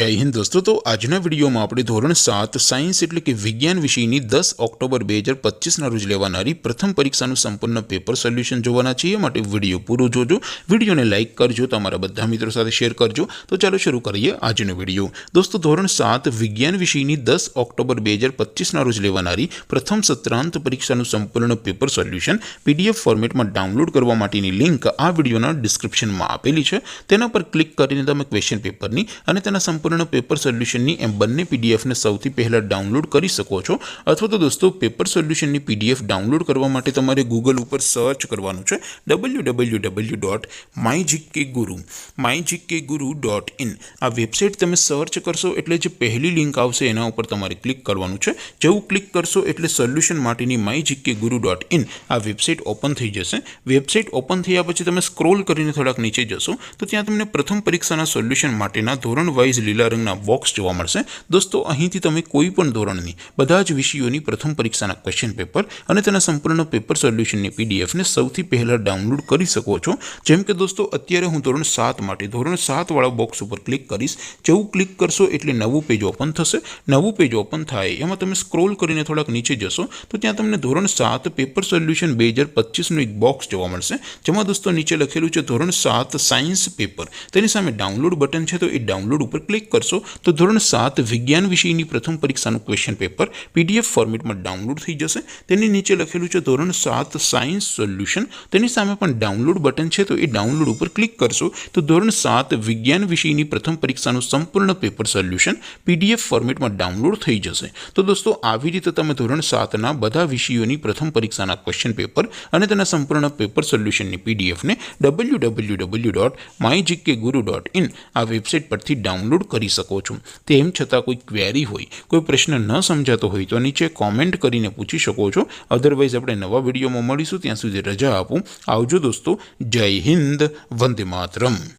जय हिंद दोस्तों। तो આજના વિડીયોમાં આપણે ધોરણ 7 સાયન્સ એટલે કે વિજ્ઞાન વિષયની 10 ઓક્ટોબર 2025ના રોજ લેવાનારી પ્રથમ પરીક્ષાનું સંપૂર્ણ પેપર સોલ્યુશન જોવાના છીએ। માટે વિડીયો પૂરો જોજો, વિડીયોને લાઇક કરજો, તમારા બધા મિત્રો સાથે શેર કરજો। તો ચાલો શરૂ કરીએ આજનો વિડીયો। દોસ્તો ધોરણ 7 વિજ્ઞાન વિષયની 10 ઓક્ટોબર 2025ના રોજ લેવાનારી પ્રથમ સત્રાંત પરીક્ષાનું સંપૂર્ણ પેપર સોલ્યુશન પીડીએફ ફોર્મેટમાં ડાઉનલોડ કરવા માટેની લિંક આ વિડીયોના ડિસ્ક્રિપ્શનમાં આપેલી છે। તેના પર ક્લિક કરીને તમે ક્વેશ્ચન પેપરની અને તેના સંપૂर्ण पेपर सोल्यूशन ની એમ બંને પીડીએફ ને સૌથી પહેલા ડાઉનલોડ કરી શકો છો। અથવા તો દોસ્તો પેપર સોલ્યુશન ની પીડીએફ ડાઉનલોડ કરવા માટે તમારે ગૂગલ ઉપર સર્ચ કરવાનું છે www.mygkguru.in। આ વેબસાઇટ તમે સર્ચ કરશો એટલે જે પહેલી લિંક આવશે એના ઉપર તમારે ક્લિક કરવાનું છે। જેવું ક્લિક કરશો એટલે સોલ્યુશન માટેની mygkguru.in આ વેબસાઇટ ઓપન થઈ જશે। વેબસાઇટ ઓપન થયા પછી તમે સ્ક્રોલ કરીને થોડાક નીચે જશો તો ત્યાં તમને પ્રથમ પરીક્ષાના સોલ્યુશન માટેના ધોરણ વાઇઝ લીલા રંગના બોક્સ જોવા મળશે। દોસ્તો અહીંથી તમે કોઈ પણ ધોરણની બધા જ વિષયોની પ્રથમ પરીક્ષાના ક્વેશ્ચન પેપર અને તેના સંપૂર્ણ પેપર સોલ્યુશનની પીડીએફ ને સૌથી પહેલા ડાઉનલોડ કરી શકો છો। જેમ કે દોસ્તો અત્યારે હું ધોરણ 7 માટે ધોરણ 7 વાળા બોક્સ ઉપર ક્લિક કરીશ। જેવું ક્લિક કરશો એટલે નવું પેજ ઓપન થશે। નવું પેજ ઓપન થાય એમાં તમે સ્ક્રોલ કરીને થોડાક નીચે જશો તો ત્યાં તમને ધોરણ 7 પેપર સોલ્યુશન 2025નું એક બોક્સ જોવા મળશે। જેમાં દોસ્તો નીચે લખેલું છે ધોરણ 7 સાયન્સ પેપર। તેની સામે ડાઉનલોડ બટન છે તો એ ડાઉનલોડ ઉપર ક્લિક કરશો तो ધોરણ 7 વિજ્ઞાન વિષયની પ્રથમ પરીક્ષાનું ક્વેશ્ચન પેપર પીડીએફ ફોર્મેટમાં ડાઉનલોડ થઈ જશે। તેની નીચે લખેલું છે ધોરણ 7 સાયન્સ સોલ્યુશન। તેની સામે પણ ડાઉનલોડ બટન છે તો એ ડાઉનલોડ ઉપર ક્લિક કરશો તો ધોરણ 7 વિજ્ઞાન વિષયની પ્રથમ પરીક્ષાનું સંપૂર્ણ પેપર સોલ્યુશન પીડીએફ ફોર્મેટમાં ડાઉનલોડ થઈ જશે। તો દોસ્તો આવી રીતે તમે ધોરણ 7ના બધા વિષયોની પ્રથમ પરીક્ષાના ક્વેશ્ચન પેપર અને તેના સંપૂર્ણ પેપર સોલ્યુશનની પીડીએફને www.mygkguru.in આ વેબસાઇટ પરથી ડાઉનલોડ કરી શકો છો। તેમ છતાં કોઈ ક્વેરી હોય, કોઈ પ્રશ્ન ન સમજાતો હોય તો નીચે કોમેન્ટ કરીને પૂછી શકો છો। અધરવાઇઝ આપણે નવા વિડીયોમાં મળીશું, ત્યાં સુધી રજા આપો। આવજો દોસ્તો, જય હિન્દ, વંદે માતરમ।